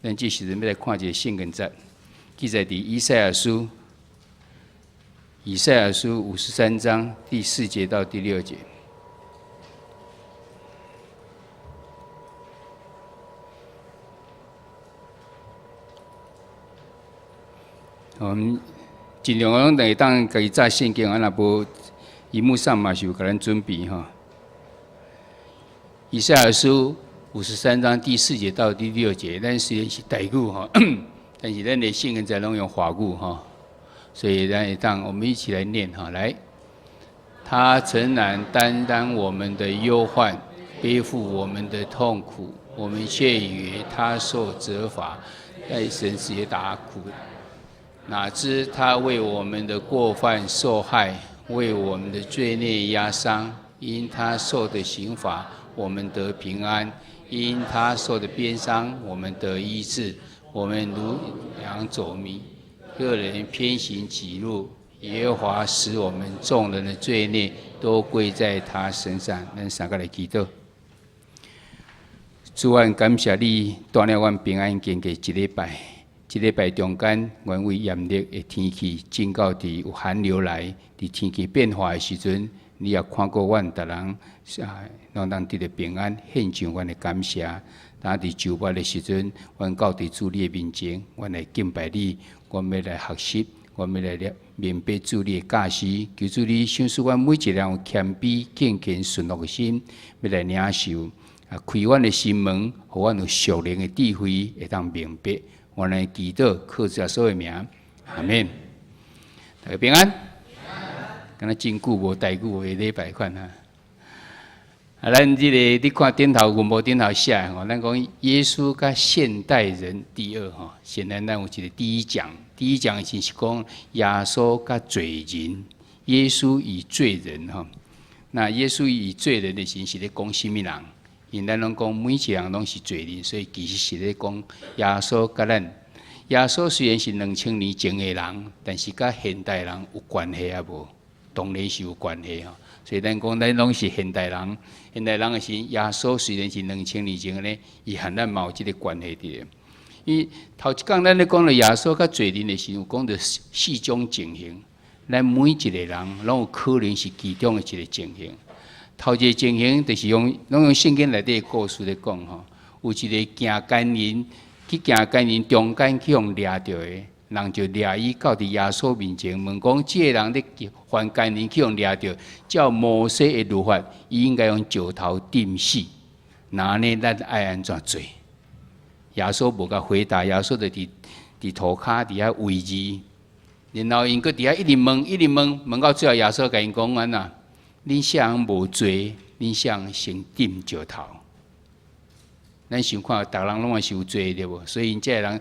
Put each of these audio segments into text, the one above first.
咱这时阵要来看一个圣经节，记载伫以赛亚书53章第4节到第6节。我们尽量讲，来当家己查圣经，若无荧幕上嘛是有甲咱准备吼。以赛亚书53章第4节到第6节，咱虽然是台语吼，但是咱的圣经在拢用华语吼，所以咱会当我们一起来念哈，来。他诚然担当我们的忧患，背负我们的痛苦，我们却以为他受责罚，在神也打苦。哪知他为我们的过犯受害，为我们的罪孽压伤。因他受的刑罚，我们得平安；因他受的鞭伤，我们得医治。我们如羊走迷，个人偏行己路。耶和华使我们众人的罪孽都归在他身上。咱三个来祈祷。主啊，感谢你带领阮平安经过一礼拜。一礼拜中间，原为炎热的天气，正到伫有寒流来，伫天气变化的时阵，你也看过阮逐人，让人得到平安，献上阮的感谢。当伫周末的时阵，阮到伫主你的面前，阮来敬拜你，阮要来学习，阮要来明白主你的教示，求主你赏赐阮每一个人有谦卑、敬虔、顺服的心，要来领受，开阮的心门，互阮有属灵的智慧，会当明白。我来祈祷，靠着所有名，阿免。大家平安。敢若真久无台语的礼拜款啊！咱这个你看顶头文无顶头写吼，咱讲耶稣甲现代人第二吼。现在咱有一个第一讲就是讲耶稣甲罪人，耶稣与罪人吼。那耶稣与罪人的形是咧讲什么人？因咱拢讲每一个人拢是罪人，所以其实是咧讲耶稣甲咱。耶稣虽然是2000年前的人，但是甲现代人有关系啊无？当然是有关系吼。所以咱讲咱拢是现代人，现代人的是耶稣虽然是2000年前的呢，伊和咱嘛有即个关系伫。伊头一讲咱咧讲了耶稣甲罪人的时候，讲着4种情形，咱每一个人拢有可能是其中的一个情形。头一个情形就是拢用圣经内底的故事来讲吼，有一个行奸人去行奸人中间去互掠着的，人就掠伊到伫耶稣面前问讲：这个人咧犯奸人去互掠着，照摩西的律法，伊应该用石头钉死。那呢，咱爱安怎做？耶稣无甲回答，耶稣就伫涂骹伫遐为字，然后因搁伫遐一直问到最后，耶稣甲因讲安那。恁啥人无罪？恁啥人先钉石头？咱想看，逐人拢也是有罪对无？所以因这个人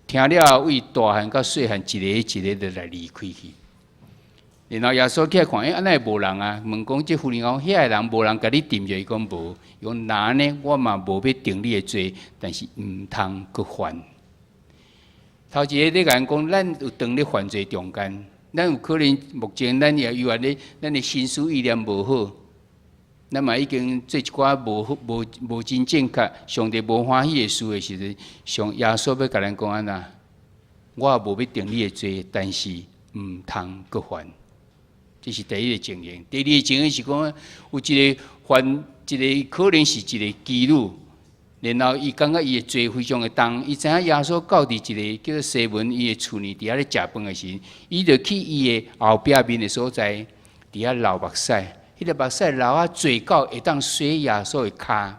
听了，为大汉到细汉一个一个的来离开去。然后耶稣起来看，安那无人啊？问讲这妇人讲，遐个人无人甲你钉着，伊讲无。伊讲那呢？我嘛无要定你的罪，但是毋通搁犯。头一个咧甲人讲，咱有当咧犯罪中间。咱有可能目前咱也有安尼，咱的心思意念无好，咱嘛已经做一寡无真正确、上帝无欢喜的事的时阵，上耶稣要甲咱讲安那，我也无要定你的罪，但是毋通搁犯。这是第一个情形。第二个情形是讲，有一个犯，一个可能是一个基律。然后伊感觉伊的罪非常的重，伊知影耶稣到伫一个叫做西门伊的厝呢，伫遐咧食饭的时，伊就去伊的后壁面的所在，伫遐流目屎，迄个目屎流啊最到会当洗耶稣的骹，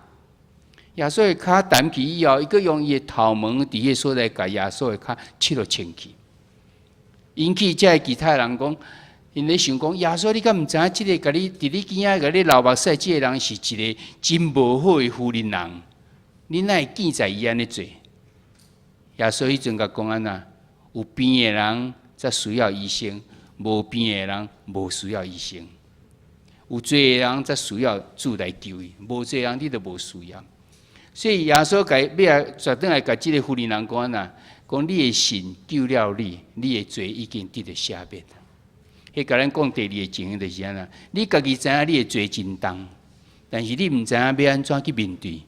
耶稣的骹澹去以后，伊佫用伊的头毛伫迄所在，甲耶稣的骹拭落清去，引起遮其他人讲，因咧想讲耶稣，你敢毋知影即个甲你伫你边仔甲你流目屎，即个人是一个真无好的妇人人。你哪会记在伊安尼做？耶稣迄阵甲讲安那，有病的人才需要医生，无病的人无需要医生。有罪的人才需要主来救伊，无罪的人你都无需要。所以耶稣要绝对来甲即个妇人人讲安那，讲你的信救了你，你的罪已经得到赦免。迄甲咱讲第二个情形就是安那，你家己知影你的罪真重，但是你毋知影要安怎去面对。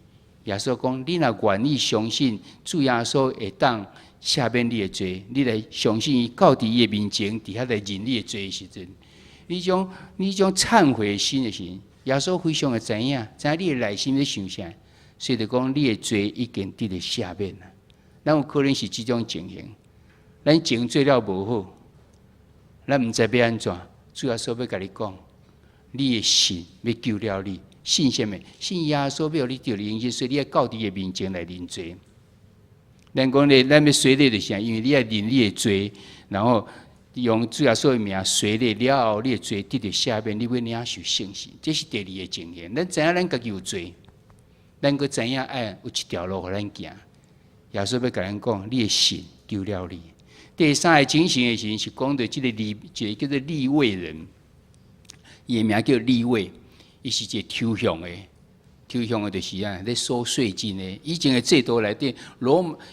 耶稣讲：你若愿意相信主耶稣会当赦免你的罪，你来相信伊到伫伊的面前，伫遐来认你的罪的时阵，你种忏悔心的时候，耶稣非常的知影你的内心在想啥，所以就讲你的罪已经得到赦免了。咱有可能是这种情形，咱前做了无好，咱毋知要安怎，主耶稣要甲你讲，你的信要救了你。信什么？信耶稣要你得人生，所以你要到伊的面前来认罪。咱讲咧，咱要随礼就是因为你要认你的罪，然后用主耶稣的名随礼了后，你的罪得到赦免，你要领受圣事。这是第二个经验。咱知影咱家己有罪，咱阁知影爱有一条路互咱行。耶稣要甲咱讲，你的信救了你。第三个情形的时候是讲到一个叫做利未人，伊的名叫利未。伊是一个抽象的，就是咧收税金的。以前的制度内底，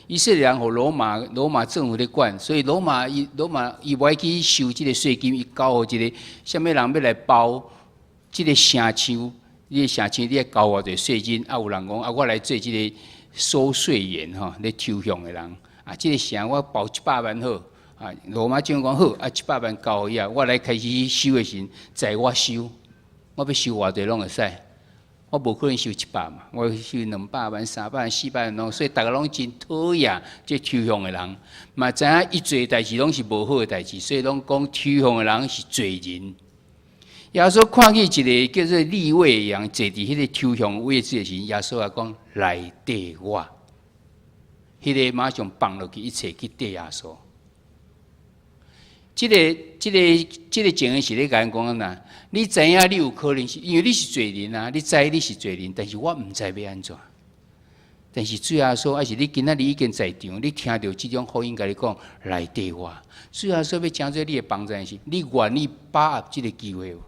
以色列人和罗马政府咧管，所以罗马伊无爱去收即个税金，伊交互一个啥物人要来包即个城墙，你个城墙你要交偌济税金，有人讲我来做即个收税员吼，咧抽象的人即个城我包100万好罗马政府讲好100万交互伊我来开始收的时，在我收。我要收偌济拢会使，我无可能收100嘛，我收200万、300万、400万拢，所以大家拢真讨厌这抽象的人，嘛知影伊做代志拢是无好的代志，所以拢讲抽象的人是罪人。耶稣看见一个叫做利未的人坐伫迄个抽象位置的时，耶稣也讲来缀我，迄个马上放落去，一切去缀耶稣。这个情形是咧甲咱讲呐，你知影你有可能是因为你是罪人啊，你知你是罪人，但是我毋知要安怎。但是主耶稣还是你今仔日已经在场，你听到这种福音，甲你讲来缀我。主耶稣要讲做你的帮助是，你愿意把握这个机会无？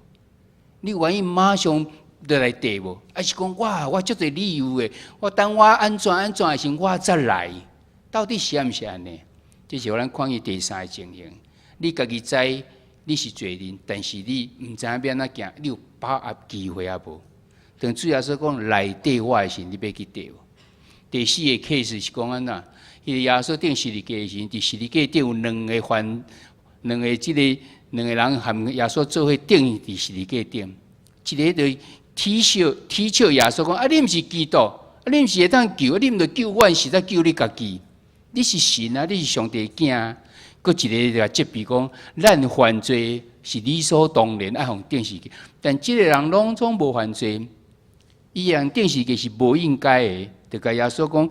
你愿意马上就来缀无？还是讲我足侪理由的，我等我安怎的时，我再来。到底是毋是安尼？这是咱看见第三个情形。你家己知你是罪人，但是你毋知影要安怎行，你有把握机会啊无？当主耶稣讲来缀我的时，你要去缀无？第四个 case 是讲安怎？迄个耶稣钉十字架的时，伫十字架顶有两个人含耶稣做伙钉伫十字架顶，一个就踢笑耶稣讲：你毋是基督，你毋是会当救，你毋着救我，是在救你家己。你是神啊，你是上帝囝。佫一个就责备讲，咱犯罪是理所当然爱互钉十字架，但即个人拢总无犯罪，伊人钉十字架是无应该的。就甲耶稣讲，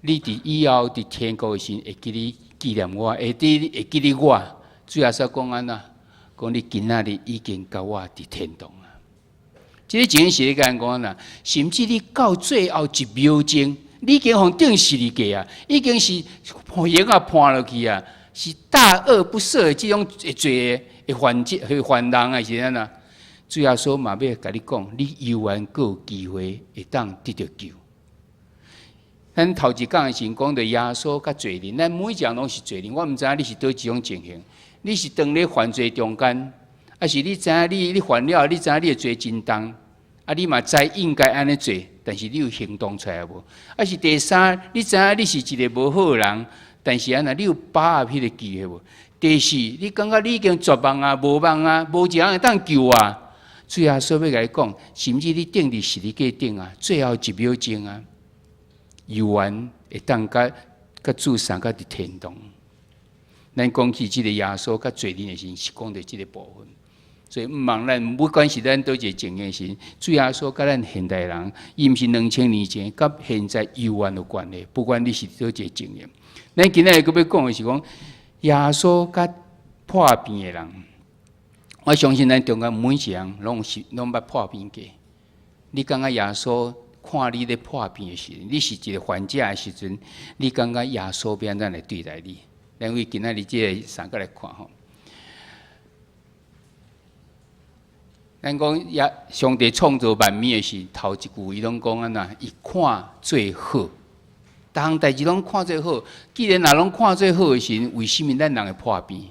你伫以后伫天国的时会记你纪念我，会记你我。主耶稣讲安那，讲你今仔日已经甲我伫天堂啊。即个情形是咧甲人讲呐，甚至你到最后一秒钟，你已经互钉十字架啊，已经是刑啊判落去啊。是大恶不赦的这种罪的犯人啊，是安那？主耶稣嘛要甲你讲，你犹原阁有机会会当得到救。咱头一讲的时讲到耶稣甲罪人，咱每一个人拢是罪人。我毋知影你是倒一种情形，你是当咧犯罪中间，还是你知影你犯了，你知影你的罪真重，你嘛知应该安尼做，但是你有行动出来无？还是第三，你知影你是一个无好的人。但是安那，你有把握迄个机会无？第四，你感觉你已经绝望啊、无望啊、无一人会当救啊。主耶稣要甲你讲，甚至你钉伫十字架顶啊，最后一秒钟啊，犹原会当甲主上甲伫天堂。咱讲起即个耶稣甲罪人的时，是讲到即个部分。所以毋茫咱不管是咱倒一个情形时，主耶稣甲咱现代人，伊毋是2000年前，甲现在犹原有关系。不管你是倒一个经验。咱今日佫要讲的是讲，耶稣甲破病的人，我相信咱中间每一个人拢捌破病过。你感觉耶稣看你咧破病的时，你是一个患者的时阵，你感觉耶稣要安怎来对待你？因为今仔日即个三个来看吼，咱讲上帝创造万物的时，头一句伊拢讲安那，伊看最好。逐项代志拢看做好，既然若拢看做好的时，为什么咱人会破病？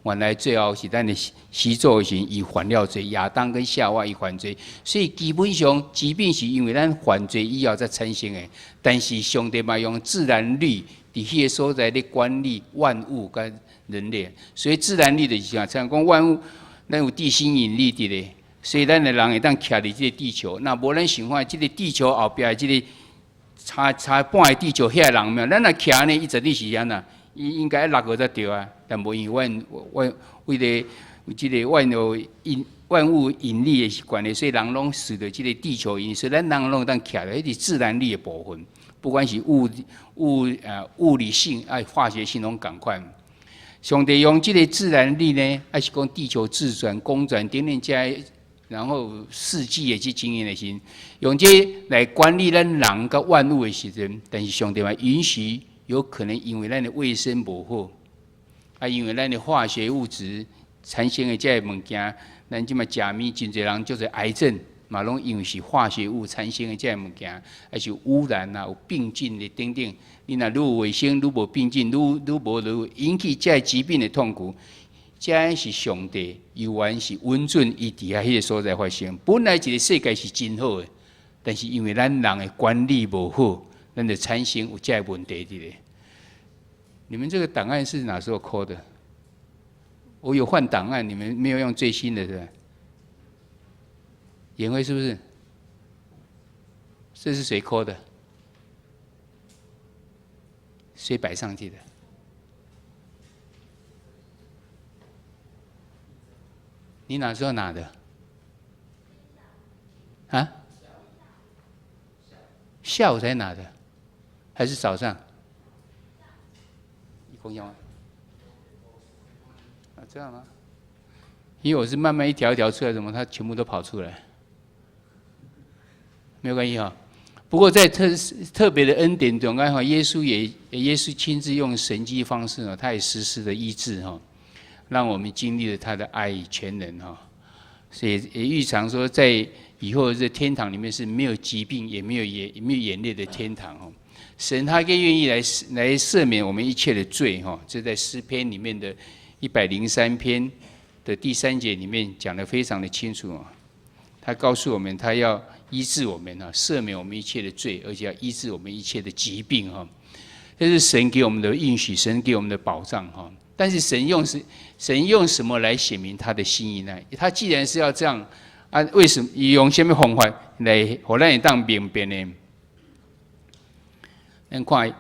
原来最后是咱的始祖的时候，伊犯了罪，亚当跟夏娃伊犯罪，所以基本上疾病是因为咱犯罪以后才产生的。但是上帝嘛用自然律伫迄个所在咧管理万物跟人类，所以自然律就是啥？像讲万物，咱有地心引力伫咧，所以咱的人会当徛伫即个地球。那无咱想法，即个地球后壁即个差半个地球遐个人没有，咱若徛呢，伊绝对是安那。伊应该落个才对啊，但无因为为了即个万物引力的关系，所以人拢随着即个地球引，所以咱人拢当徛咧，迄是自然力的部分，不管是物理性啊化学性拢共款。上帝用即个自然力呢，还是讲地球自转、公转等等加，然后四季的去经营的时，用这来管理咱人甲万物的时阵，但是上帝嘛允许。有可能因为咱的卫生不好，啊，因为咱的化学物质产生的这个物件，咱即嘛食物真侪人就是癌症，嘛拢因为是化学物产生的这个物件，还是有污染啊、有病菌的等等。你若愈有卫生，愈无病菌，愈无就引起这个疾病的痛苦。这是上帝由原是温准伊伫遐迄个所在发生。本来一个世界是真好的，但是因为咱人的管理无好。咱就产生有这个问题的咧。你们这个档案是哪时候抠的？我有换档案，你们没有用最新的，是吧？颜辉是不是？这是谁抠的？谁摆上去的？你哪时候拿的？啊？下午才拿的？还是早上？你共享吗？啊，这样吗？因为我是慢慢一条一条出来，怎么它全部都跑出来？没有关系哈。不过在特别的恩典中，刚好耶稣亲自用神迹方式呢，他也实施了医治哈，让我们经历了他的爱与全能哈。所以也预尝说，在以后这天堂里面是没有疾病，也没有眼泪的天堂哈。神他更愿意来赦免我们一切的罪哈，这在诗篇里面的103篇的第3节里面讲得非常的清楚啊。他告诉我们，他要医治我们啊，赦免我们一切的罪，而且要医治我们一切的疾病哈。这是神给我们的应许，神给我们的保障哈。但是神用什么来显明他的心意呢？他既然是要这样啊，为什么用什么方法来让咱当明辨呢？咱看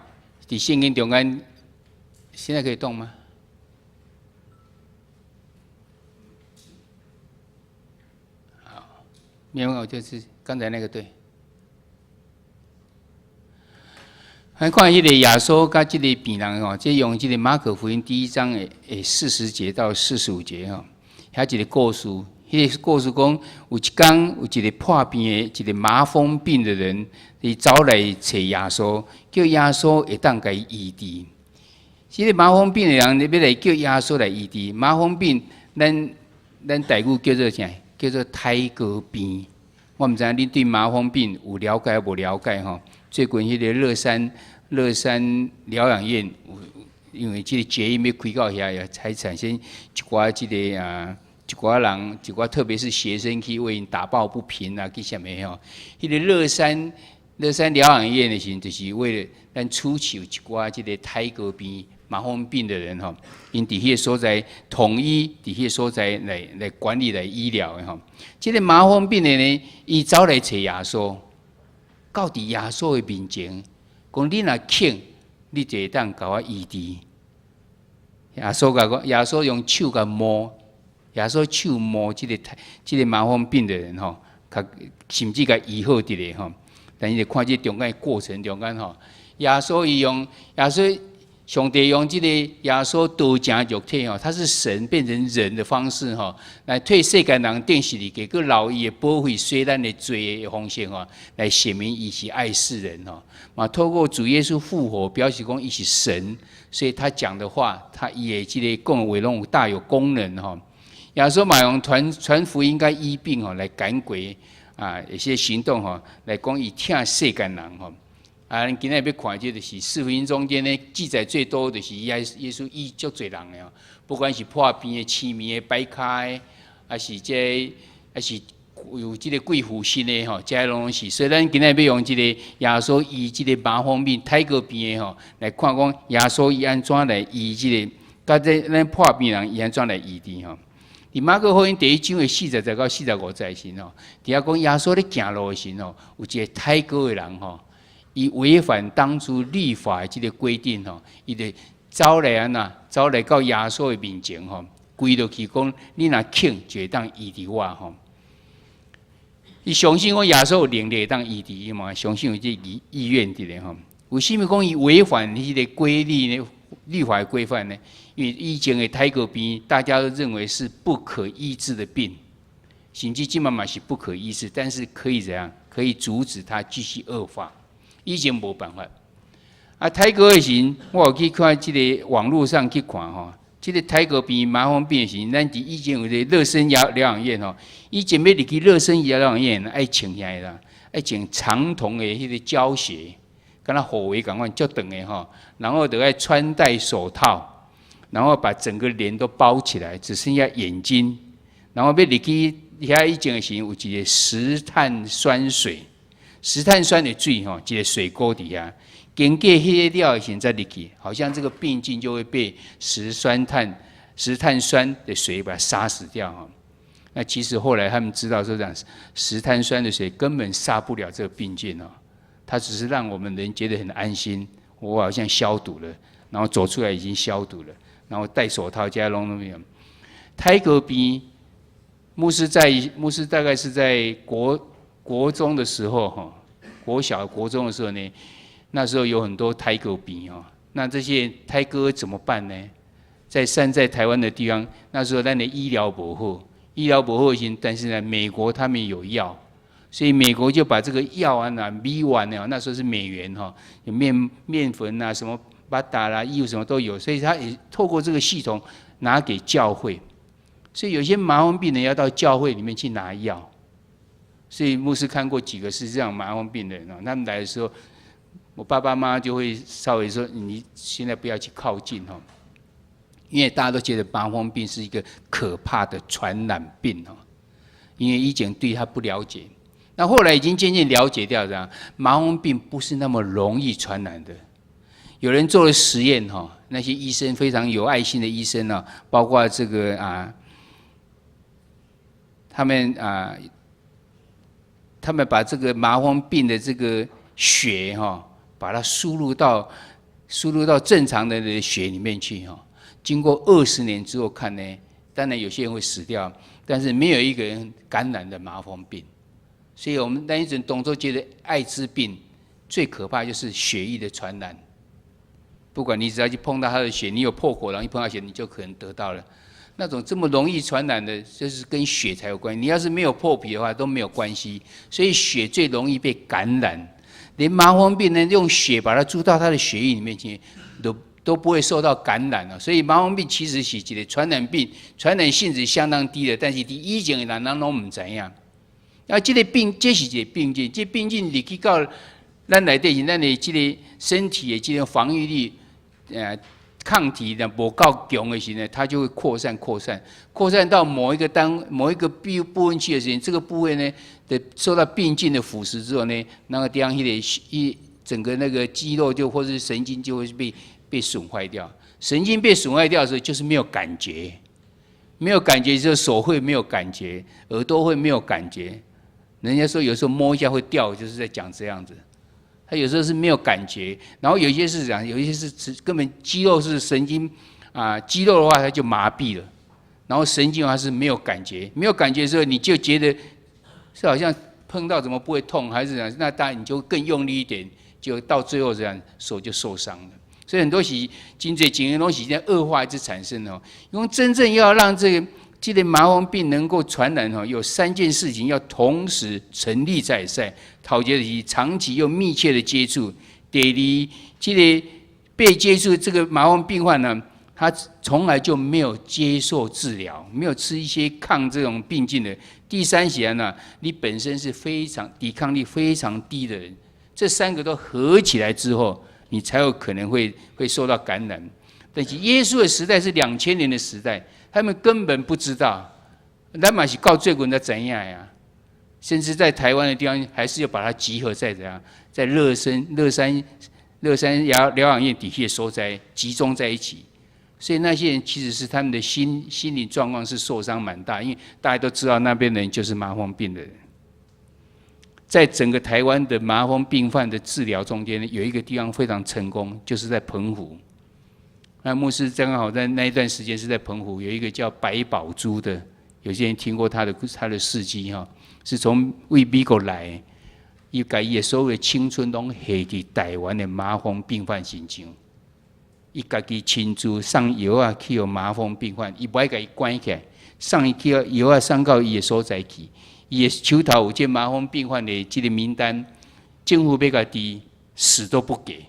在圣经中间，现在可以动吗？好，没有，就是刚才那个对。咱看迄个耶稣甲即个病人吼，即用即个马可福音第1章的40节到45节吼，遐一个故事。迄个故事讲，有一天有一个破病的、一个麻风病的人，伊走来找耶稣，叫耶稣会当甲伊医治。即个麻风病的人，你要来叫耶稣来医治。麻风病，咱台语叫做啥？叫做胎哥病。我毋知影你对麻风病有了解无了解吼？最近迄个乐山疗养院，因为即个捷运要开到遐，才产生一寡即个一寡人，一寡特别是学生去为因打抱不平啊，去啥物吼？迄个乐山疗养院的时候，就是为了咱出手一寡即个胎哥病、麻风病的人吼，因伫迄个所在统一伫迄个所在来管理来医疗的吼。即个麻风病的呢，伊走来找耶稣，到伫耶稣的面前，讲你若肯，你就会当甲我医治。耶稣甲讲，耶稣用手甲摸。耶稣手摸即个麻风病的人吼，甚至甲医好伫咧吼。但是你看这中间过程中间吼，耶稣上帝用这个耶稣道成肉体吼，他是神变成人的方式吼，来替世间人定死里，给个劳伊的保费虽咱的罪的方式吼，来显明伊是爱世人吼。嘛，透过主耶稣复活，表示讲伊是神，所以他讲的话，他伊的这个讲的话拢大有功能吼。耶稣嘛用传福音甲医病吼来赶鬼啊，一些行动吼来讲伊疼世间人吼啊，咱今仔要看这就是四福音中间呢记载最多的是耶稣医足侪人的，不管是破病的、痴迷的、摆骹的，还是有这个贵妇心的吼，这拢是。所以咱今仔要用这个耶稣医这个麻风病、太过病的吼，来看讲耶稣伊安怎来医这个，甲咱破病人伊安怎来医治吼。伫马可福音第1章的40节到45节时吼，伫遐讲耶稣咧行路的时吼，有一个太过的人吼。伊违反当初律法的这个规定吼，伊就走来走来到耶稣的面前吼，跪落去讲：你若肯，就会当医治我吼。伊相信讲耶稣有能力当医治伊嘛，相信有这意愿伫咧吼。为什么讲伊违反迄个规律呢？律法的规范呢？因为以前的太过病，大家都认为是不可医治的病，甚至今嘛是不可医治，但是可以怎样？可以阻止它继续恶化。以前无办法，啊，泰国的时，我有去看这个网络上去看吼，这个泰国病、麻风病的时，咱以前有个热身疗养院吼，以前要入去热身疗养院，爱穿遐个啦，爱穿长筒的迄个胶鞋，跟那护卫共款足长的吼，然后都爱穿戴手套，然后把整个脸都包起来，只剩下眼睛，然后要入去遐以前的时，有一个石碳酸水。石碳酸的水吼，一个水沟底下，经过迄个料现再入去，好像这个病菌就会被石碳酸的水把它杀死掉哈。那其实后来他们知道说，讲石碳酸的水根本杀不了这个病菌哦，它只是让我们人觉得很安心，我好像消毒了，然后走出来已经消毒了，然后戴手套加弄那样。泰戈病，牧师大概是在国中的时候，哈，国小、国中的时候呢，那时候有很多胎哥病哦。那这些胎哥怎么办呢？在台湾的地方，那时候咱的医疗不好，但是呢，美国他们有药，所以美国就把这个药啊、米丸啊，那时候是美元哈，有面粉啊、什么巴达啦、衣服什么都有，所以他也透过这个系统拿给教会，所以有些麻风病人要到教会里面去拿药。所以牧师看过几个是这样麻风病的人，他们来的时候，我爸爸妈妈就会稍微说：“你现在不要去靠近哦，因为大家都觉得麻风病是一个可怕的传染病哦，因为以前对他不了解，那后来已经渐渐了解掉这样，麻风病不是那么容易传染的。有人做了实验哈，那些医生非常有爱心的医生呢，包括这个他们把这个麻风病的这个血哈，把它输入到正常的人的血里面去哈。经过20年之后看呢，当然有些人会死掉，但是没有一个人感染的麻风病。所以我们那一种动作觉得艾滋病最可怕就是血液的传染。不管你只要去碰到他的血，你有破口，然后一碰到血，你就可能得到了。那种这么容易传染的，就是跟血才有关系。你要是没有破皮的话，都没有关系。所以血最容易被感染，连麻风病人用血把它注到他的血液里面去，都不会受到感染了。所以麻风病其实是一个传染病，传染性质相当低的，但是以前的人都不知道。啊，这个病，这是一个病菌，这病菌入去到咱内底，咱的这个身体的这个防御力，抗体呢不够强的时候呢，它就会扩散到某一个部分去的时候，这个部位呢受到病菌的腐蚀之后呢，那个地方整个那个肌肉或是神经就会被损坏掉。神经被损坏掉的时候，就是没有感觉，就是手会没有感觉，耳朵会没有感觉。人家说有时候摸一下会掉，就是在讲这样子。他有时候是没有感觉，然后有些是讲，有一些是根本肌肉是神经肌肉的话它就麻痹了，然后神经的话是没有感觉，没有感觉的时候你就觉得是好像碰到怎么不会痛，还是怎样，那当然你就更用力一点，就到最后这样手就受伤了。所以很多是颈椎颈的东西在恶化一直产生哦，因为真正要让这个麻风病能够传染哦，有3件事情要同时成立在身。头一个是长期又密切的接触，第二，这个被接触这个麻风病患呢，他从来就没有接受治疗，没有吃一些抗这种病菌的。第三些呢，你本身是非常抵抗力非常低的人，这3个都合起来之后，你才有可能会受到感染。但是耶稣的时代是2000年的时代，他们根本不知道，咱嘛是告罪棍的怎样呀？甚至在台湾的地方，还是要把它集合在怎样，在乐山疗养院底下所在集中在一起。所以那些人其实是他们的心理状况是受伤蛮大，因为大家都知道那边的人就是麻风病的人。在整个台湾的麻风病患的治疗中间，有一个地方非常成功，就是在澎湖。那牧师正好在那一段时间是在澎湖，有一个叫白宝珠的，有些人听过他的事迹哈，是从美国来，伊把伊的所有的青春拢下伫台湾的麻风病患身上，伊家己亲自送药啊去予麻风病患，伊不爱甲伊关起来，送伊去药啊送到伊的所在去，伊的手头有这麻风病患的这个名单，政府要甲伊死都不给。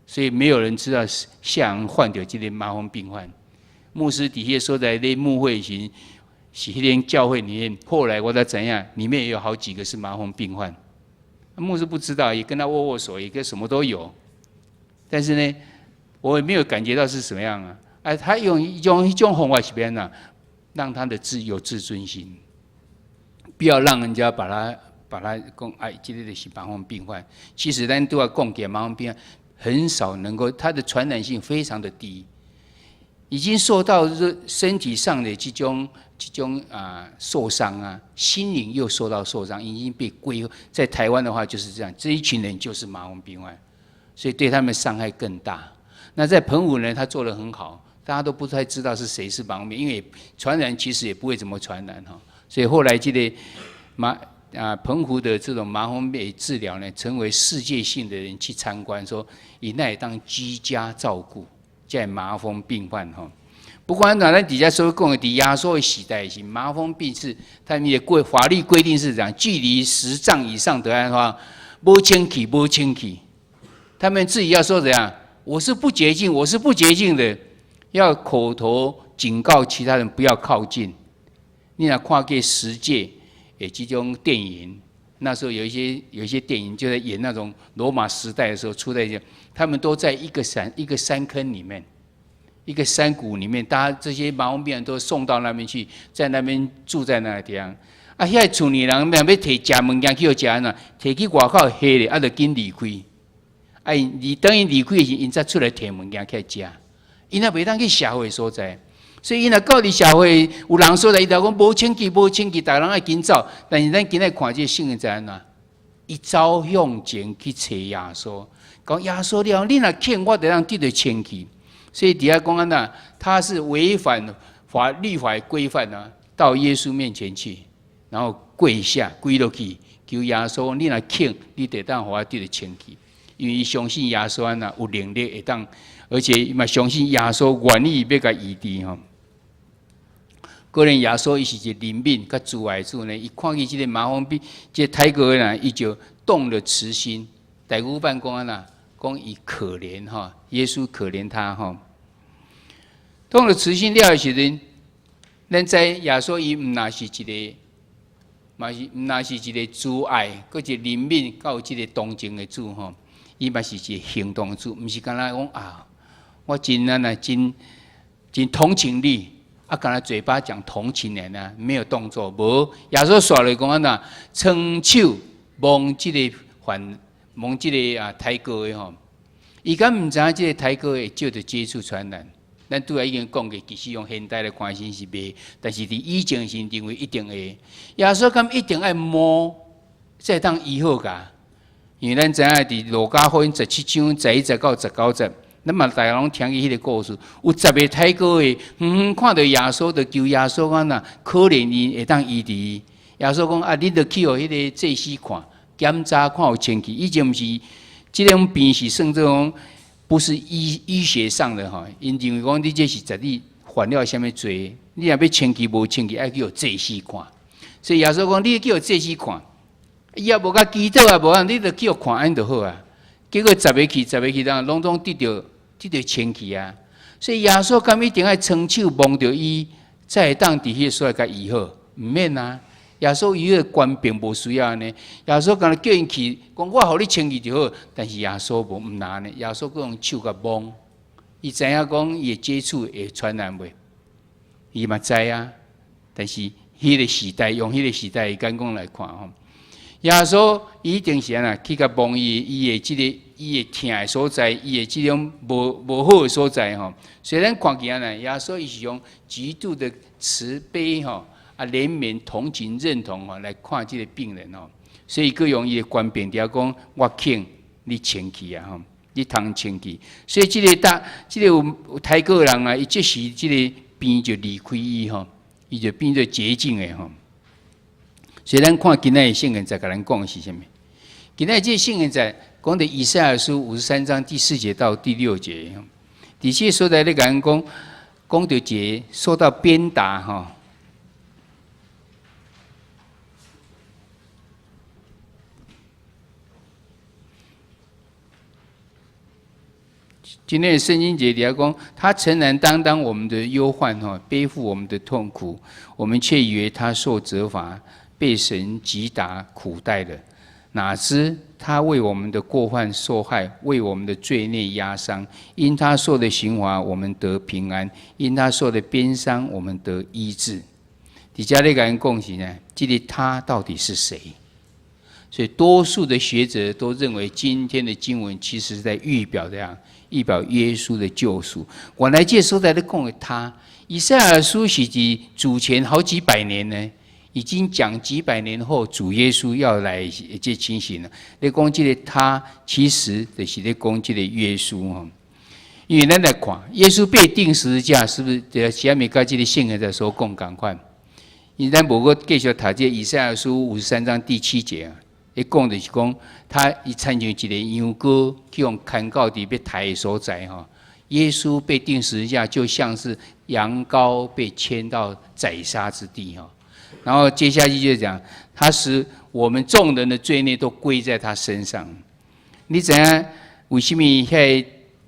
所以没有人知道夏阳患掉这个麻风病患。牧师底下所在的牧会群，是迄间教会里面，后来我才怎样，里面也有好几个是麻风病患。牧师不知道，也跟他握握手，也跟什么都有。但是呢，我也没有感觉到是什么样啊。哎，他用一种方法是怎样，让他的有自尊心，不要让人家把他讲哎，这个是麻风病患。其实咱都要讲给麻风病患。很少能够，它的传染性非常的低，已经受到身体上的这种受伤啊，心灵又受到受伤，已经被在台湾的话就是这样，这一群人就是麻风病患，所以对他们伤害更大。那在澎湖呢，他做得很好，大家都不太知道是谁是麻风病，因为传染其实也不会怎么传染哈，所以后来这个澎湖的这种麻风病治疗呢，成为世界性的人去参观，说以那里当居家照顾，在麻风病患哈。不管咱底下所讲的，伫亚洲的时代是麻风病是他们的法律规定是这样，距离10丈以上的话，无清气，他们自己要说怎样，我是不洁净的，要口头警告其他人不要靠近。你若看过10届。这种电影，那时候有一些电影就在演那种罗马时代的时候出在，他们都在一个山坑里面，一个山谷里面，大家这些麻风病人都送到那边去，在那边住在那个地方。啊，遐个厝里人要摕食物件去互食呐，摕去外口下咧，啊，就紧离开。啊，等伊离开时，因才出来摕物件去食，因也袂当去社会所在。所以，因若到伫社会有人说来，伊就讲无清气，大家人爱紧走。但是咱今日看这个圣人怎样啊？伊走向前去找耶稣，讲耶稣了，你若欠我，得让得到清气。所以底下讲安呐，他是违反律法规范啊，到耶稣面前去，然后跪下跪落去，求耶稣，你若欠，你得当互我得到清气。因为伊相信耶稣安呐有能力会当，而且伊嘛相信耶稣愿意要甲医治吼。个人耶稣伊是一个灵敏甲主爱主呢，伊看见这个麻风病，这个泰国人伊就动了慈心。台语版讲啊，讲伊可怜哈，耶稣可怜他哈。动了慈心了的时阵，咱知耶稣伊毋那是一个，嘛是毋那是一个主爱，佮一个灵敏，佮有这个同情的主吼。伊嘛是一个行动的主，毋是干那讲啊，我真同情你。啊，刚才嘴巴讲同情人啊，没有动作，无耶稣说来讲啊，伸手摸这个泰国的吼，伊敢唔知影这个泰国会借着接触传染。咱拄仔已经讲过，其实用现代的关系是袂，但是伫以前是认为一定会。耶稣敢一定爱摸，才当医好噶。因为咱知影伫路加福音17章11、19、19节。咱嘛，大家拢听伊迄个故事，有10个泰国的，看到耶稣，就求耶稣讲呐，可怜伊会当医治。耶稣讲啊，你着去互迄个祭司看，检查看有清气。以前毋是，即种病是算做讲，不是医学上的吼，因认为讲你这是实你犯了什么罪，你若要清气无清气，爱去互祭司看。所以耶稣讲，你去互祭司看，伊也无甲祈祷啊，无啊，你着去互看安就好啊。结果10个去，当拢得到清气啊！所以耶稣敢一定爱伸手摸着伊，才会当伫迄所甲医好，毋免啊！耶稣伊个官并无需要呢。耶稣敢若叫因去，讲我互你清气就好。但是耶稣无毋拿呢。耶稣用手甲摸，伊知影讲伊的接触会传染袂，伊嘛知啊。但是迄个时代，用迄个时代的眼光来看吼，耶稣一定是安那去甲摸伊的即个伊的疼的所在，伊的即种无好的所在吼。虽然看起来呢，耶稣伊是用极度的慈悲吼。怜悯、同情、认同来看这个病人所以佮用伊的官兵条讲，我请你清气啊你通清气。所以这个有泰国人啊，伊即时这个病就离开伊伊就变做洁净的所以咱看今仔的圣经在甲咱讲的是啥物？今仔这个圣经在讲的以赛亚书53章第4节到第6节，伫这所在咧甲咱讲到节受到鞭打今天的圣经节底下讲，他诚然担当我们的忧患背负我们的痛苦，我们却以为他受责罚，被神击打苦待了。哪知他为我们的过犯受害，为我们的罪孽压伤。因他受的刑罚，我们得平安；因他受的鞭伤，我们得医治。底下咧甲人讲是呢，这个他到底是谁？所以多数的学者都认为，今天的经文其实是在预表耶稣的救赎。原来这所在咧讲的他，以赛亚书是指主前好几百年呢，已经讲几百年后主耶稣要来这情形了。咧讲这个他，其实就是咧讲这个耶稣因为咱来看，耶稣被钉十字架，是不是就下面跟这个圣经在所讲同款？因为咱无过继续读这以赛亚书53章第7节啊。伊讲就是讲，他伊参像一个羊羔去用砍到伫要抬的所在耶稣被钉十字架，就像是羊羔被牵到宰杀之地然后接下去就讲，他使我们众人的罪孽都归在他身上。你知影为什么遐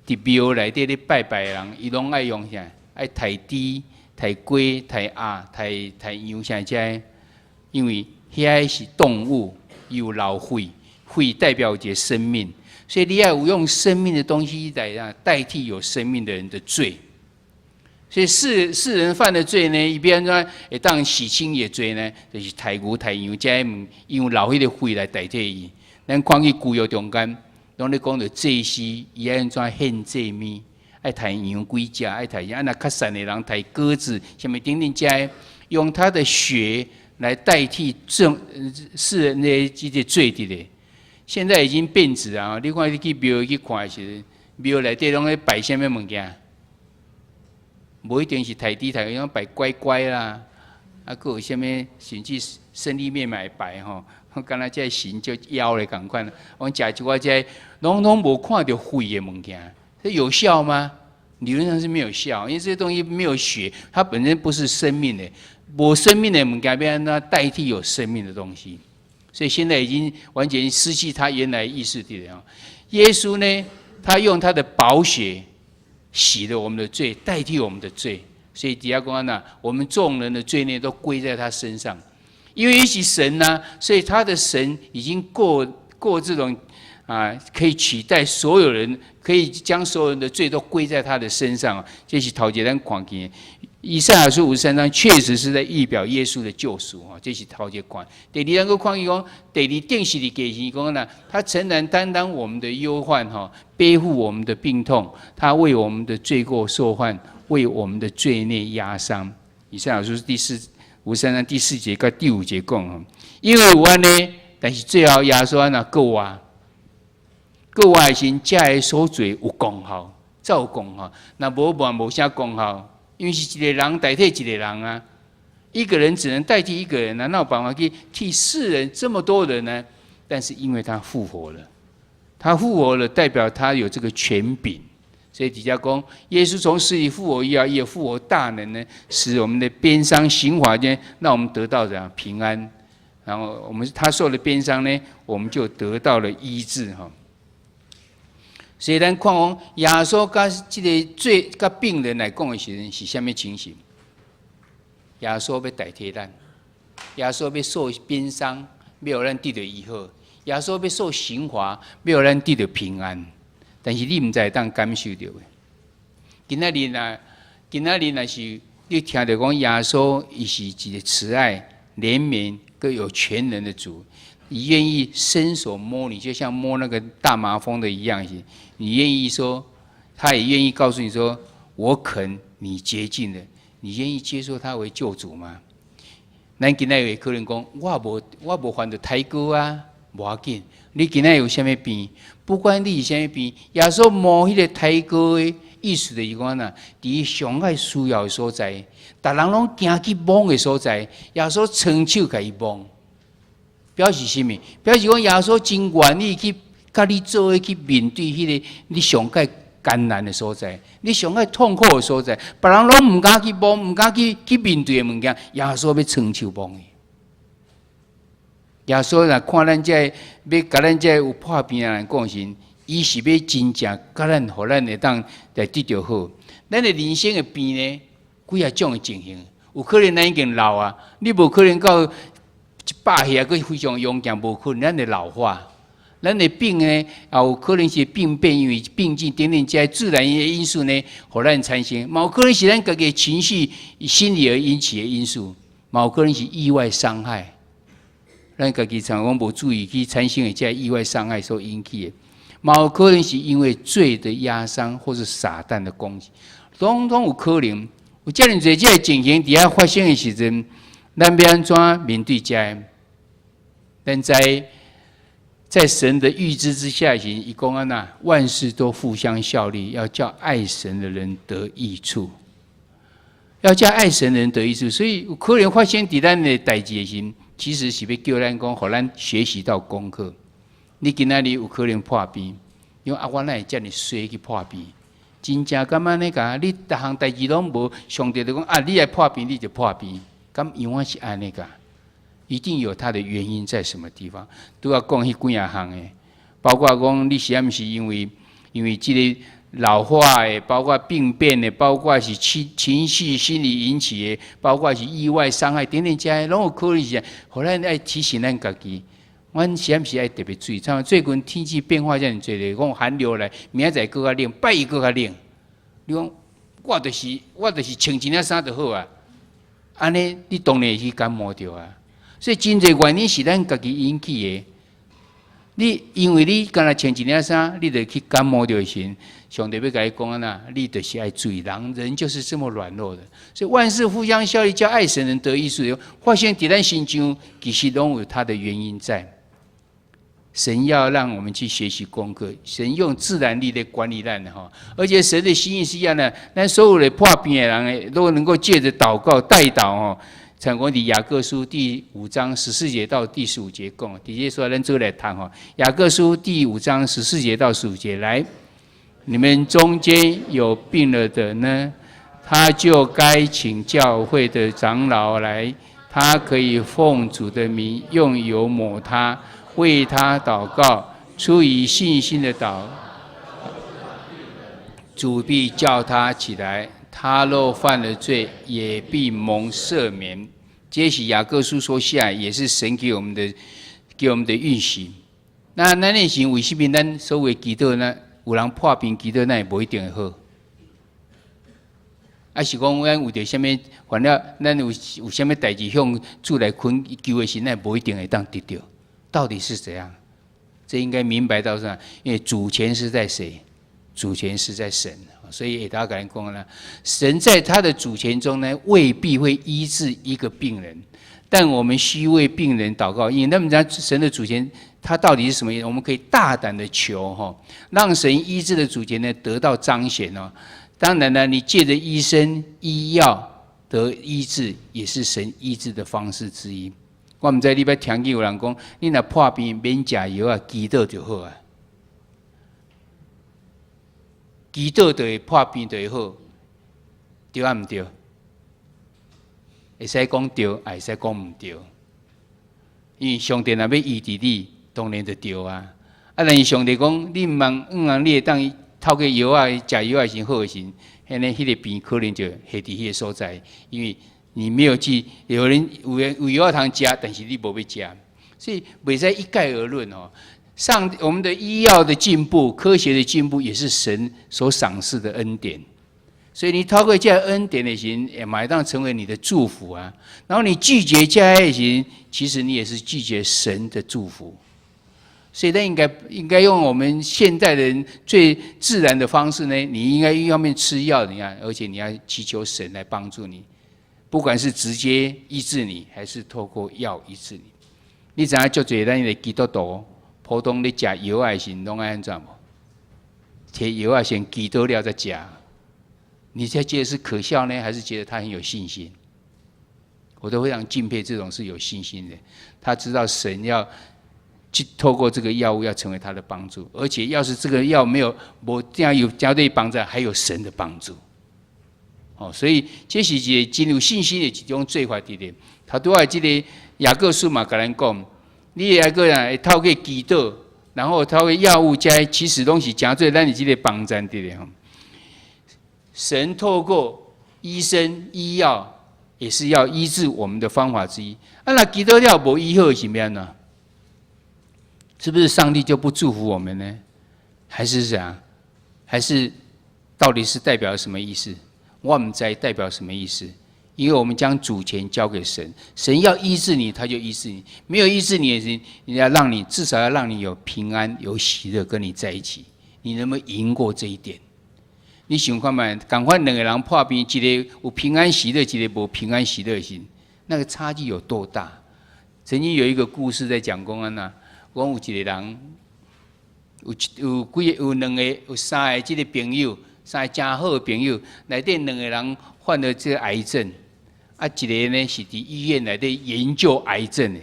伫庙内底咧拜拜的人，伊拢爱用啥？爱抬猪、抬鸡、抬鸭、抬羊啥遮？因为遐是动物。有老血，血代表一个生命，所以你要有用生命的东西来代替有生命的人的罪。所以世人犯的罪呢，伊变怎会当洗清伊的罪呢？就是抬牛、抬羊，加用老血的血来代替伊。咱看去旧约中间，拢咧讲到祭司，伊爱安怎献祭物，爱抬羊几只，爱抬羊，那较善的人抬鸽子，什么等等加，用他的血。来代替世人的这些罪的咧，现在已经变质啊！你看你去庙去看时，庙内底拢咧摆什么物件？无一定是抬猪抬羊，摆乖乖啦，啊，佫有什么甚至胜利面买摆吼，敢若这神就妖咧共款，我食一寡这拢无看到血的物件，这有效吗？理论上是没有效，因为这些东西没有血，它本身不是生命的。无生命的物件要安怎代替有生命的东西，所以现在已经完全失去他原来意识的了。耶稣呢，他用他的宝血洗了我们的罪，代替我们的罪。所以底下讲呐，我们众人的罪孽都归在他身上，因为是神呐，所以他的神已经过这种可以取代所有人，可以将所有人的罪都归在他的身上。这是头一咱看见。以赛亚书53章确实是在预表耶稣的救赎这是头一看。第二咱个看伊讲，第二定是的给是讲呢，他诚然担当我们的忧患背负我们的病痛，他为我们的罪过受患，为我们的罪孽压伤。以赛亚书53章第4节跟第5节讲因为有安尼，但是最后耶稣安那告我的神，遮的所做有功效，才有功效。那无啥功效。因为是一个人代替一个人啊，一个人只能代替一个人啊，哪有办法去替世人这么多人呢？但是因为他复活了，代表他有这个权柄。所以底下讲，耶稣从死里复活以后，也有复活大能呢，使我们的鞭伤刑罚间，让我们得到怎样平安。然后他受了鞭伤呢，我们就得到了医治所以咱看讲耶稣甲这个罪甲病人来讲的时阵是啥物情形？耶稣要代替咱，耶稣要受鞭伤，要咱得到医好；耶稣要受刑罚，要咱得到平安。但是你毋知当感受到的。今仔日若是你听到讲耶稣，伊是一个慈爱、怜悯、更有全能的主，你愿意伸手摸你，就像摸那个大麻风的一样，你愿意说，他也愿意告诉你说，我肯你洁净了，你愿意接受他为救主吗？咱今仔有可能讲，我无犯到太过啊，无要紧。你今仔有啥物病？不管你是啥物病，耶稣摸迄个太过的意思就是讲呐，伫上爱需要的所在，逐人拢行去摸的所在，耶稣伸手甲伊摸，表示什么？表示讲耶稣真愿意去甲你做伙去面对迄个你上界艰难的所在，你上界痛苦的所在，别人拢毋敢去摸，毋敢去面对的物件，耶稣要伸手摸伊。耶稣若看咱这要甲咱这有破病的人讲时，伊是要真正甲咱，互咱会当来得到好。咱的人生的病呢，几啊种的情形，有可能咱已经老啊，你无可能到100岁还非常勇健，无可能咱的老化。咱的病呢，也有可能是病变，因为病菌等等这些自然的因素呢，互咱产生；嘛有可能是咱家己的情绪、心理而引起的因素；嘛有可能是意外伤害。咱家己常讲无注意去产生的这意外伤害所引起的，嘛有可能是因为罪的压伤，或是撒旦的攻击，统有可能。有遮尔侪这情形伫遐发生的时阵，咱要安怎面对这？咱在神的预知之下时，伊讲安那万事都互相效力，要叫爱神的人得益处，要叫爱神的人得益处。所以有可能发生伫咱的代志的时，其实是要叫咱讲，互咱学习到功课。你今仔日有可能破病，因为我哪会遮尔衰去破病？真正敢安尼个？你逐项代志拢无，上帝就讲啊，你来破病，你就破病。敢永远是安尼个？一定有它的原因在什么地方？都要讲迄几啊项的，包括讲你是毋是因为这个老化的，包括病变的，包括是情绪、心理引起的，包括是意外伤害等等这些，拢有可能是。互咱爱提醒咱家己，阮是毋是爱特别注意？像最近天气变化遮尔侪咧，讲寒流来，明仔载搁较冷，拜一搁较冷。你讲我就是穿一领衫就好啊，安尼你当然会去感冒着啊。所以真侪原因是咱家己引起的。你因为你干那穿一领衫，你就去感冒着时，上帝要甲你讲啊，你就是爱注意，人就是这么软弱的。所以万事互相效力，叫爱神人得益处。发现伫咱心中，其实拢有它的原因在。神要让我们去学习功课，神用自然力来管理咱的哈，而且神的心意是要呢，咱所有的破病的人都能够借着祷告代祷哦。像讲伫雅各书第5章14节到第15节讲，直接说咱做来谈哈。雅各书第5章14节到15节，来，你们中间有病了的呢，他就该请教会的长老来，他可以奉主的名用油抹他，为他祷告，出于信心的祷，主必叫他起来。他若犯了罪，也必蒙赦免。这是雅各书说下来，也是神给我们的允许。那咱的时为什么咱所谓祈祷呢？有人破病祈祷，那也不一定会好。啊，是讲咱有着什么，反正咱有什么代志向主来恳求的时，那也不一定会当得到。到底是怎样？这应该明白到啥？因为主权是在谁？主权是在神。所以大家跟你讲了，神在他的主权中呢，未必会医治一个病人，但我们需为病人祷告，因为那么讲神的主权，它到底是什么意思？我们可以大胆的求哈，让神医治的主权呢得到彰显哦。当然呢，你借着医生医药得医治，也是神医治的方式之一。我们在礼拜听见有人讲，你若破病免食药啊，祈祷就好啊。祈祷就会破病就会好，对啊毋对？会使讲对，也会使讲毋对。因为上帝若要医治你，当然就对啊。啊，但是上帝讲你毋通，你会当透过药啊、食药啊先好诶时，迄个病可能就下伫迄个所在，因为你没有去，有人有药汤加，但是你没被加，所以不在一概而论哦。我们的医药的进步、科学的进步，也是神所赏赐的恩典。所以你透过这恩典的行，也马上成为你的祝福啊。然后你拒绝这爱行，其实你也是拒绝神的祝福。所以，应该用我们现代人最自然的方式呢，你应该一方面吃药，你看，而且你要祈求神来帮助你，不管是直接医治你，还是透过药医治你。你知影足侪咱的基督徒，普通咧食药的时，拢爱安怎无？摕药啊，先祈祷了再食。你才觉得是可笑呢，还是觉得他很有信心？我都非常敬佩这种是有信心的。他知道神要去透过这个药物要成为他的帮助，而且要是这个药没有这样有绝对帮助，还有神的帮助。哦，所以这是一个进入信心的一种最快的点。他对我这个雅各书嘛，跟咱讲，你雅各人会透过祈祷，然后透过药物加，其实拢是真做咱的这个帮助的吼。神透过医生医药，也是要医治我们的方法之一。啊，那祈祷了无医好是怎么样呢？是不是上帝就不祝福我们呢？还是啥？还是到底是代表什么意思？我们在代表什么意思？因为我们将主权交给神，神要医治你，他就医治你；没有医治你的人，你要让你至少要让你有平安、有喜乐，跟你在一起。你能不能赢过这一点？你想看嘛？赶快两个人破冰，一个有平安喜乐，一个无平安喜乐心，那个差距有多大？曾经有一个故事在讲公安呐，讲有一个人，有两个、有三个这个朋友，三个真好的朋友，内底两个人患了这个癌症，啊，一个呢是伫医院内底研究癌症的，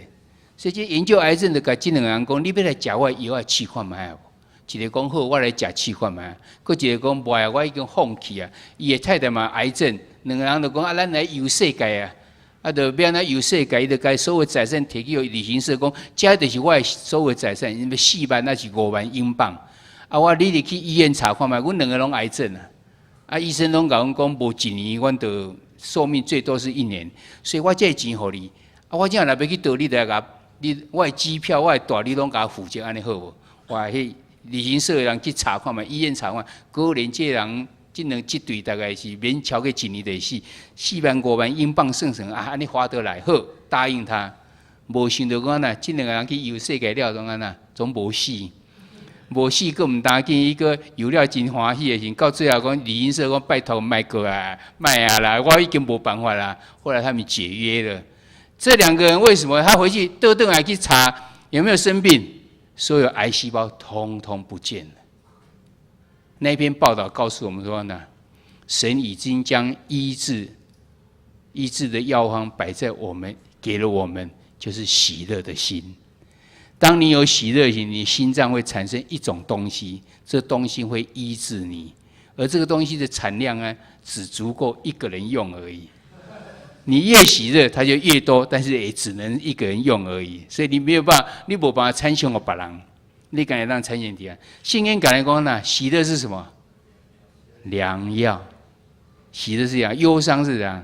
所以这研究癌症的，甲这两个人讲，你要来食我的药啊，试看卖无？一个讲好，我来食试看卖；，佫一个讲袂啊，我已经放弃啊。伊的太太嘛癌症，两个人就讲啊，咱来游世界啊，啊，就要咱游世界，伊就该所有财产摕去旅行社讲，这就是我的所有财产，因为4万那是5万英镑。啊，我你入去医院查看卖，阮两个拢癌症啊，啊，医生拢甲阮讲，无1年，阮就寿命最多是1年，所以我这钱互你，啊，我这样若要去倒，你来甲我的机票、我的大，你拢甲我负责，安尼好无？我迄旅行社的人去查看嘛，医院查看，可能这人这对大概是免超过1年就死，4万5万英镑算啊，安尼划得来，好答应他。无想到讲呐，这两个人去游世界了，总安呐，总无死，无死，佫唔担紧，伊佫游了真欢喜的时，到最后讲旅行社讲拜托卖过啊，卖啊啦，我已经无办法啦。后来他们解约了。这两个人为什么他回去倒来去查有没有生病？所有癌细胞通通不见了。那篇报道告诉我们说呢，神已经将医治的药方摆在我们，给了我们，就是喜乐的心。当你有喜乐心，你心脏会产生一种东西，这东西会医治你，而这个东西的产量呢，只足够1个人用而已。你越喜乐，它就越多，但是也只能1个人用而已。所以你没有办法，你无办法参详给别人，你敢让参详点？圣经讲来讲呢，喜乐是什么？良药。喜乐是这样，忧伤是这样，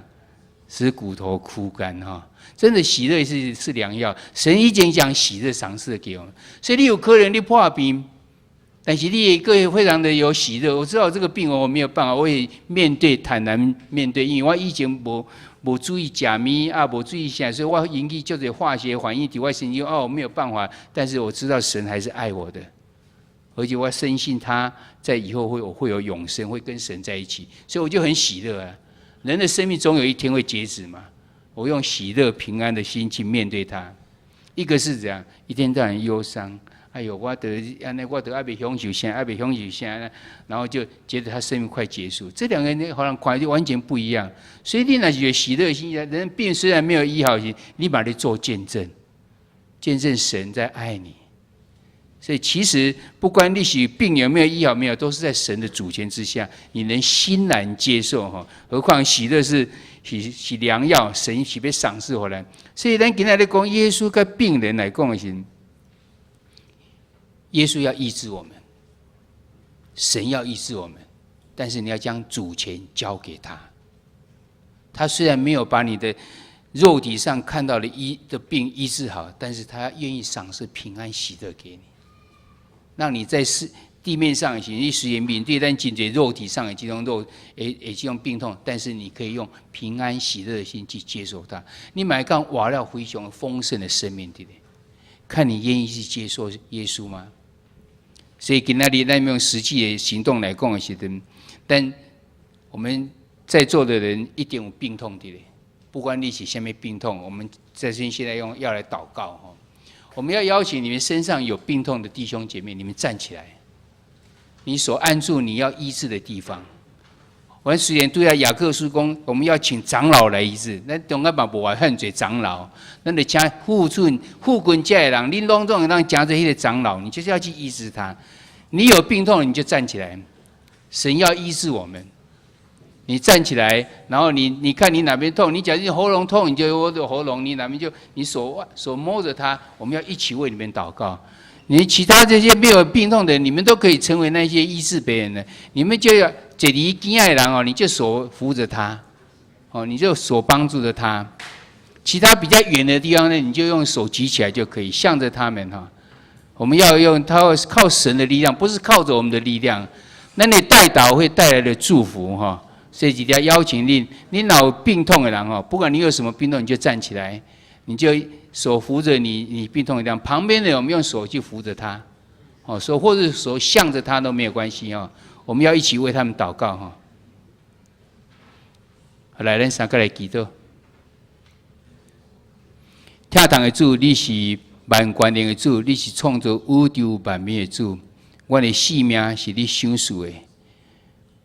使骨头枯干哈。真的喜乐是良药，神已经将喜乐赏赐给我们。所以你有可能你破病，但是你个非常的有喜乐。我知道这个病我没有办法，我也面对坦然面对，因为我以前无注意食物啊，无注意啥，所以我引起就是化学反应，体外神经我没有办法。但是我知道神还是爱我的，而且我深信他在以后会有永生，会跟神在一起，所以我就很喜乐啊。人的生命总有一天会截止嘛，我用喜乐平安的心去面对它。一个是这样，一天到晚忧伤。哎呦，我得还没享受啥，还没享受啥，然后就觉得他生命快结束。这两个人好像看就完全不一样。所以你若是有喜乐心，人病虽然没有医好，你把它做见证，见证神在爱你。所以其实不管你是病有没有医好没有，都是在神的主权之下，你能欣然接受哈。何况喜乐是良药，神是被赏赐回来。所以咱今天来讲，耶稣跟病人来讲的是。耶稣要医治我们，神要医治我们，但是你要将主权交给他。他虽然没有把你的肉体上看到的病医治好，但是他愿意赏赐平安喜乐给你，让你在地面上你虽然面对咱真侪肉体上的这种这种病痛，但是你可以用平安喜乐的心去接受它。你买讲活了非常丰盛的生命，对不对？看你愿意去接受耶稣吗？所以今仔日咱用实际的行动来讲的时阵，但我们在座的人一定有病痛的，不管你是什么病痛，我们在这现在要来祷告。我们要邀请你们身上有病痛的弟兄姐妹，你们站起来。你所按住你要医治的地方，我们虽然对啊雅各书讲，我们要请长老来医治，咱中间嘛无话恨罪长老，咱就请富贵家的人，你拢总让夹着迄个长老，你就是要去医治他。你有病痛，你就站起来，神要医治我们。你站起来，然后你看你哪边痛，你假如喉咙痛，你就握着喉咙，你哪边就你手摸着它，我们要一起为你们祷告。你其他这些没有病痛的人，你们都可以成为那些医治别人的。你们就要这里敬爱人哦，你就手扶着他，哦，你就手帮助着他。其他比较远的地方呢，你就用手举起来就可以，向着他们哈。我们要用靠神的力量，不是靠着我们的力量。那你代祷会带来的祝福哈。所以今天邀请你老病痛的人哈，不管你有什么病痛，你就站起来，你就手扶着你病痛的地方，旁边的人我们用手去扶着他，哦，手或者手向着他都没有关系哦。我们要一起为他们祷告哈。来，咱三个来祈祷。天堂的主，你是万权能的主，你是创造宇宙万物的主。我的性命是你赏赐的，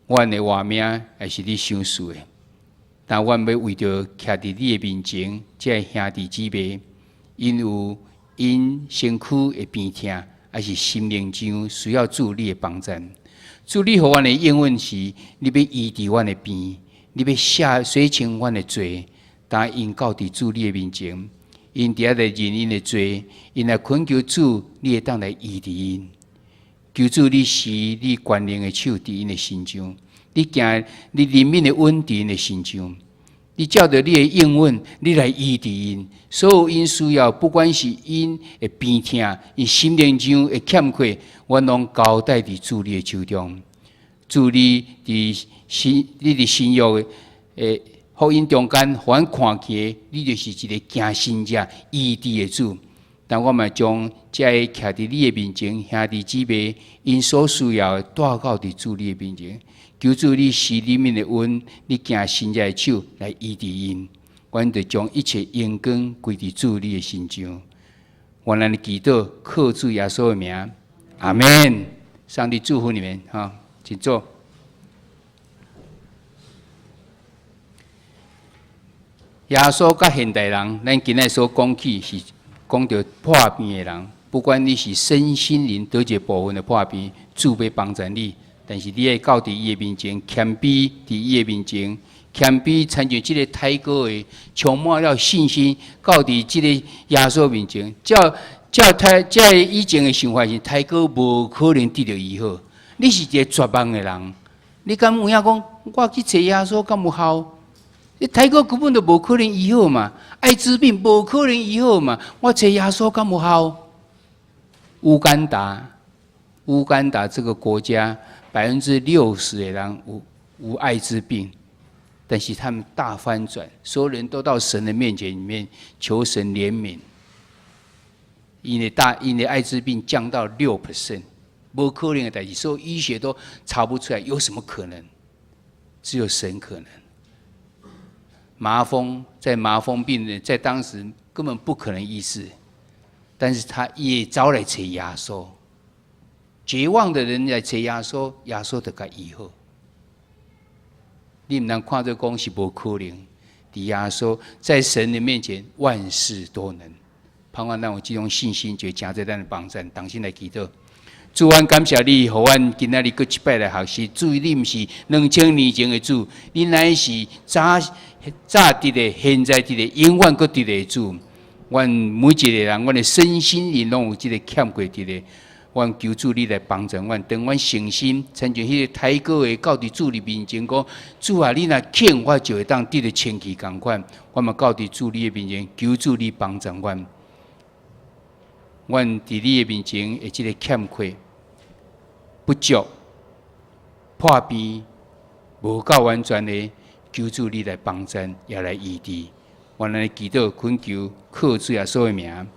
我的活命也是你赏赐的。但我要为着徛伫你的面前，这兄弟姊妹。因身躯的病痛，还是心灵上需要主你的帮助。主你给我的应允是，你要医治我的病，你要洗清我的罪，当因告伫主你的面前，因伫遐来认因的罪，因来恳求主，你会当来医治因。求主你施你权能的手伫因的心上，你人民的稳伫因的心上。你照着你的应允，你来医治因，所有因需要，不管是因的病痛，因心灵上的欠缺，我拢交代伫主你的手中。主你伫新约的福音中间，凡看起你就是一个惊信者、医治的主。但我嘛将这徛伫你的面前，兄弟姊妹因所需要的带到伫主你的面前。求主你施你们的恩，你行神者的手来医治因，阮就将一切荣光归伫主你的身上。我咱的祈祷，靠主耶稣的名，阿门。上帝祝福你们哈，请坐。耶稣甲现代人，咱今日所讲起是讲到破病的人，不管你是身心灵得一部分的破病，主要帮助你。但是你要到伫伊的面前，谦卑伫伊的面前，谦卑参像即个太哥的，充满了信心，到伫即个耶稣面前。照以前的想法是，太哥无可能得到医好。你是一个绝望的人，你敢有影讲，我去找耶稣敢有效？你太哥根本就无可能医好嘛，艾滋病无可能医好嘛，我找耶稣敢有效？乌干达这个国家。60%的人无艾滋病，但是他们大翻转，所有人都到神的面前里面求神怜悯，因为艾滋病降到6%，不可能的代志，所有医学都查不出来，有什么可能？只有神可能。麻风病人在当时根本不可能医治，但是他也招来找耶稣。绝望的人来找耶稣，耶稣就甲医好。你唔能看这讲是无可能，伫耶稣在神的面前万事都能。盼望咱有这种信心，就加在咱的帮助，同心来祈祷。主，阮感谢你，互阮今仔日搁一摆来学习。主，你毋是2000年前的主，你乃是早伫的、现在伫的、永远搁伫的主。阮每一个人，阮的身心灵拢有这个欠缺伫的。阮求主你来帮助阮，当阮诚心，亲像迄个太哥的到伫主你面前讲，主啊，你若肯，我就会当得到千期共款。我嘛到伫主你的面前，求主你帮助阮。阮伫你的面前的即个欠缺、不足、破病、无够完全的，求主你来帮助，也来医治。我来祈祷、恳求，靠主耶稣的名。